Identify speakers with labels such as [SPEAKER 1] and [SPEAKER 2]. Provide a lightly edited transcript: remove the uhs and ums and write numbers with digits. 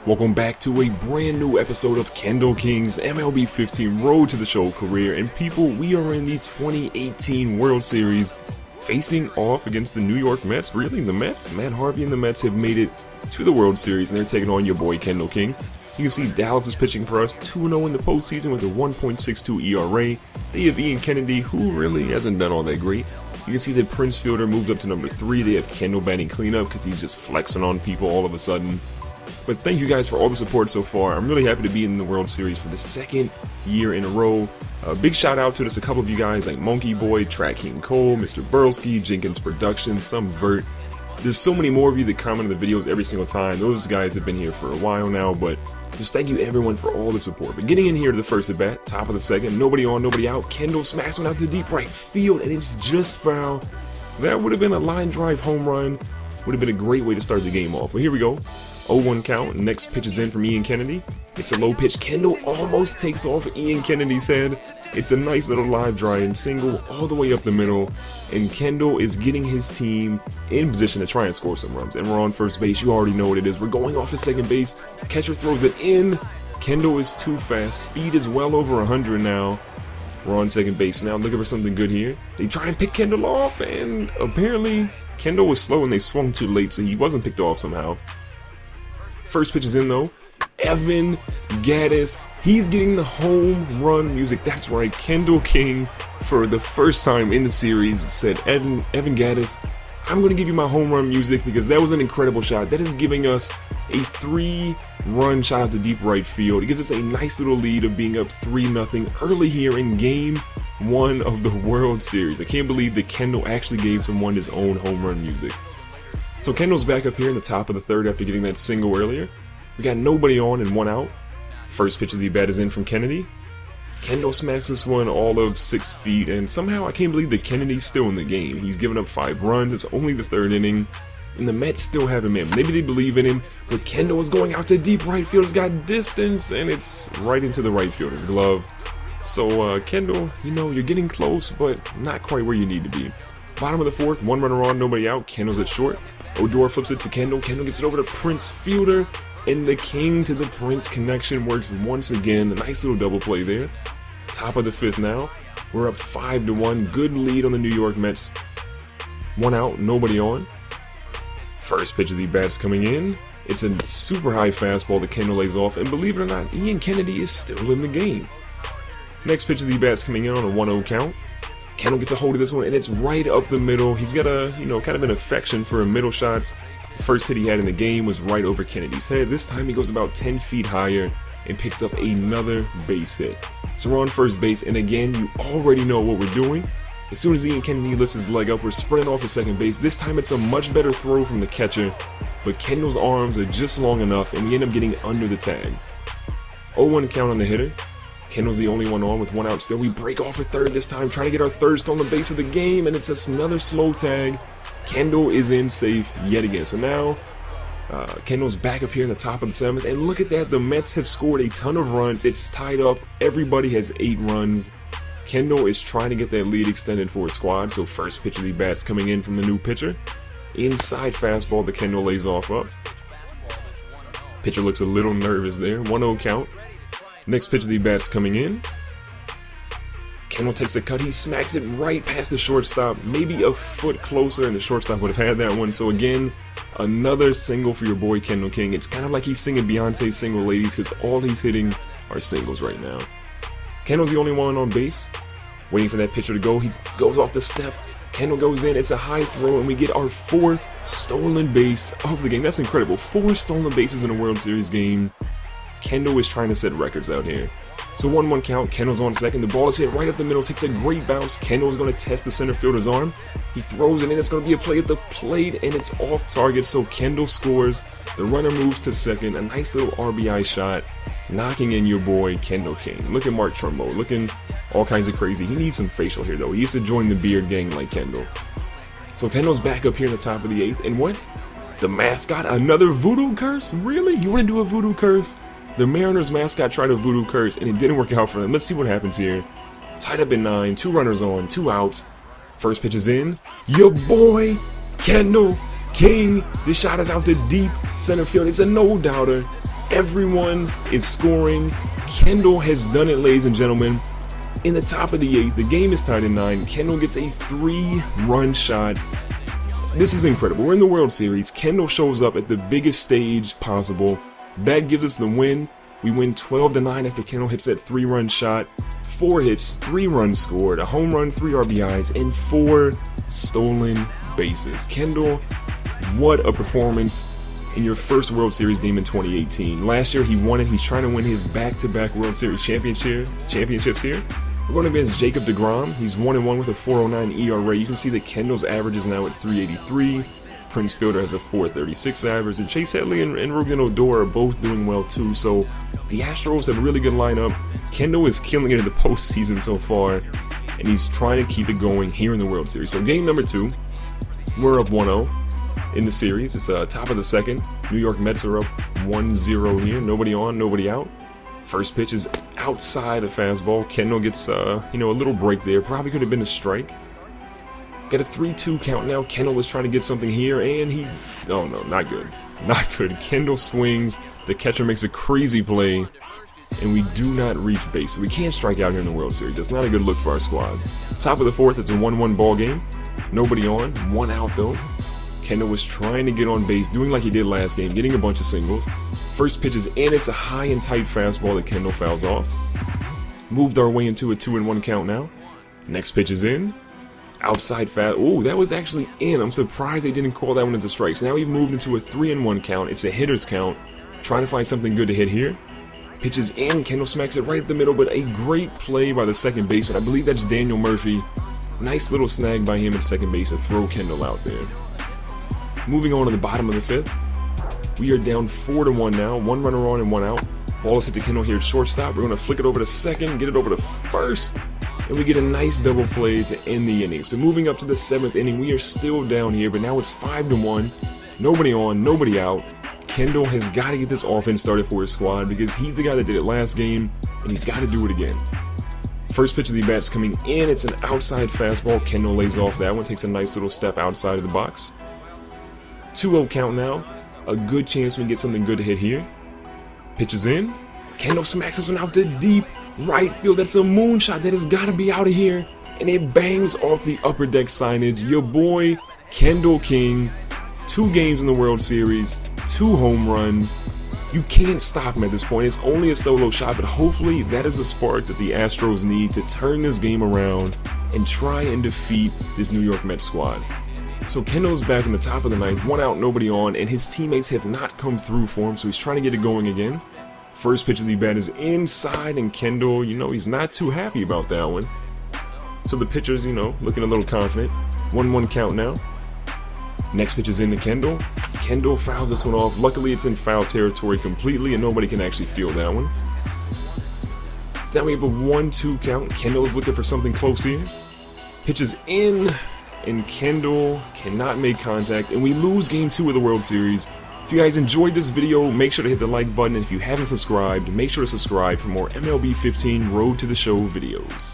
[SPEAKER 1] Welcome back to a brand new episode of Kendall King's MLB 15 Road to the Show career. And people, we are in the 2018 World Series facing off against the New York Mets. Really, the Mets? Matt Harvey and the Mets have made it to the World Series and they're taking on your boy Kendall King. You can see Dallas is pitching for us 2-0 in the postseason with a 1.62 ERA. They have Ian Kennedy, who really hasn't done all that great. You can see that Prince Fielder moved up to number 3. They have Kendall batting cleanup because he's just flexing on people all of a sudden. But thank you guys for all the support so far. I'm really happy to be in the World Series for the second year in a row. Big shout out to just a couple of you guys like Monkey Boy, Track King Cole, Mr. Burlski, Jenkins Productions, some Vert. There's so many more of you that comment on the videos every single time. Those guys have been here for a while now, but just thank you everyone for all the support. But getting in here to the first at bat, top of the second, nobody on, nobody out. Kendall smacks one out to deep right field, and it's just foul. That would have been a line drive home run. Would have been a great way to start the game off. But here we go. 0-1 count. Next pitch is in from Ian Kennedy. It's a low pitch. Kendall almost takes off Ian Kennedy's head. It's a nice little live drive single all the way up the middle. And Kendall is getting his team in position to try and score some runs. And we're on first base. You already know what it is. We're going off to second base. Catcher throws it in. Kendall is too fast. Speed is well over 100 now. We're on second base now, looking for something good here. They try and pick Kendall off, and apparently Kendall was slow and they swung too late, so he wasn't picked off somehow. First pitch is in though. Evan Gattis, he's getting the home run music. That's right, Kendall King, for the first time in the series, said, Evan Gattis, I'm going to give you my home run music because that was an incredible shot. That is giving us a 3-run shot out to deep right field. It gives us a nice little lead of being up 3-0 early here in Game 1 of the World Series. I can't believe that Kendall actually gave someone his own home run music. So Kendall's back up here in the top of the third after getting that single earlier. We got nobody on and 1 out. First pitch of the bat is in from Kennedy. Kendall smacks this one all of 6 feet, and somehow I can't believe that Kennedy's still in the game. He's given up 5 runs, it's only the 3rd inning, and the Mets still have him in. Maybe they believe in him, but Kendall is going out to deep right field. It's got distance, and it's right into the right fielder's glove. So, Kendall, you know, you're getting close, but not quite where you need to be. Bottom of the 4th, 1 runner on, nobody out. Kendall's at short. Odor flips it to Kendall. Kendall gets it over to Prince Fielder. And the King to the Prince connection works once again. A nice little double play there. Top of the 5th now. We're up 5-1. Good lead on the New York Mets. 1 out, nobody on. First pitch of the bat's coming in. It's a super high fastball that Kendall lays off. And believe it or not, Ian Kennedy is still in the game. Next pitch of the bat's coming in on a 1-0 count. Kendall gets a hold of this one, and it's right up the middle. He's got a, kind of an affection for middle shots. The first hit he had in the game was right over Kennedy's head. This time he goes about 10 feet higher and picks up another base hit. So we're on first base, and again, you already know what we're doing. As soon as Ian Kennedy lifts his leg up, we're sprinting off to second base. This time it's a much better throw from the catcher, but Kendall's arms are just long enough, and we end up getting under the tag. 0-1 count on the hitter. Kendall's the only one on with 1 out still. We break off at third this time, trying to get our 3rd stolen base of the game, and it's just another slow tag. Kendall is in safe yet again. So now, Kendall's back up here in the top of the 7th, and look at that. The Mets have scored a ton of runs. It's tied up. Everybody has 8 runs. Kendall is trying to get that lead extended for his squad, so first pitch of the bat's coming in from the new pitcher. Inside fastball that Kendall lays off up. Pitcher looks a little nervous there. 1-0 count. Next pitch of the bat's coming in. Kendall takes a cut. He smacks it right past the shortstop. Maybe a foot closer, and the shortstop would have had that one. So again, another single for your boy Kendall King. It's kind of like he's singing Beyonce's Single Ladies because all he's hitting are singles right now. Kendall's the only one on base. Waiting for that pitcher to go. He goes off the step. Kendall goes in. It's a high throw, and we get our 4th stolen base of the game. That's incredible. 4 stolen bases in a World Series game. Kendall is trying to set records out here. So 1-1 count, Kendall's on second. The ball is hit right up the middle, takes a great bounce. Kendall's going to test the center fielder's arm. He throws it in, it's going to be a play at the plate, and it's off target, so Kendall scores. The runner moves to second, a nice little RBI shot, knocking in your boy Kendall King. Look at Mark Trumbo, looking all kinds of crazy. He needs some facial hair though. He used to join the beard gang like Kendall. So Kendall's back up here in the top of the 8th, and what? The mascot, another voodoo curse? Really? You want to do a voodoo curse? The Mariners mascot tried a voodoo curse and it didn't work out for them. Let's see what happens here. Tied up in 9, 2 runners on, 2 outs. First pitch is in. Your boy, Kendall King. This shot is out to deep center field. It's a no-doubter. Everyone is scoring. Kendall has done it, ladies and gentlemen. In the top of the 8th, the game is tied at 9. Kendall gets a 3-run shot. This is incredible. We're in the World Series. Kendall shows up at the biggest stage possible. That gives us the win. We win 12-9 after Kendall hits that 3-run shot. 4 hits, 3 runs scored, a home run, 3 RBIs, and 4 stolen bases. Kendall, what a performance in your first World Series game in 2018. Last year he won it. He's trying to win his back-to-back World Series championships here. We're going against Jacob deGrom. He's 1-1 with a 4.09 ERA. You can see that Kendall's average is now at 383. Prince Fielder has a 4.36 average, and Chase Headley and Ruben Odor are both doing well too. So the Astros have a really good lineup. Kendall is killing it in the postseason so far, and he's trying to keep it going here in the World Series. So game number 2, we're up 1-0 in the series. It's top of the 2nd. New York Mets are up 1-0 here. Nobody on, nobody out. First pitch is outside a fastball. Kendall gets a little break there. Probably could have been a strike. Got a 3-2 count now. Kendall is trying to get something here, and he's... oh no, not good. Not good. Kendall swings. The catcher makes a crazy play, and we do not reach base. So we can't strike out here in the World Series. That's not a good look for our squad. Top of the 4th, it's a 1-1 ball game. Nobody on. 1 out though. Kendall was trying to get on base, doing like he did last game, getting a bunch of singles. First pitch is in. It's a high and tight fastball that Kendall fouls off. Moved our way into a 2-1 count now. Next pitch is in. Outside fast. Oh, that was actually in. I'm surprised they didn't call that one as a strike. So now we've moved into a 3-1 count. It's a hitter's count. Trying to find something good to hit here. Pitches in. Kendall smacks it right up the middle, but a great play by the second baseman. I believe that's Daniel Murphy. Nice little snag by him at second base to throw Kendall out there. Moving on to the bottom of the 5th. We are down 4-1 now. 1 runner on and 1 out. Ball is hit to Kendall here at shortstop. We're going to flick it over to second, get it over to first, and we get a nice double play to end the inning. So moving up to the 7th inning, we are still down here, but now it's 5-1. Nobody on, nobody out. Kendall has got to get this offense started for his squad because he's the guy that did it last game, and he's got to do it again. First pitch of the bat's coming in. It's an outside fastball. Kendall lays off that one, takes a nice little step outside of the box. 2-0 count now. A good chance we get something good to hit here. Pitches in. Kendall smacks this one out to deep right field. That's a moonshot. That has got to be out of here. And it bangs off the upper deck signage. Your boy, Kendall King. 2 games in the World Series. 2 home runs. You can't stop him at this point. It's only a solo shot, but hopefully that is the spark that the Astros need to turn this game around and try and defeat this New York Mets squad. So Kendall's back in the top of the 9th, 1 out, nobody on, and his teammates have not come through for him, so he's trying to get it going again. First pitch of the bat is inside, and Kendall, he's not too happy about that one. So the pitcher's, looking a little confident. 1-1 count now. Next pitch is into Kendall. Kendall fouls this one off. Luckily, it's in foul territory completely, and nobody can actually feel that one. So now we have a 1-2 count. Kendall is looking for something close here. Pitches in, and Kendall cannot make contact, and we lose game 2 of the World Series. If you guys enjoyed this video, make sure to hit the like button, and if you haven't subscribed, make sure to subscribe for more MLB 15 Road to the Show videos.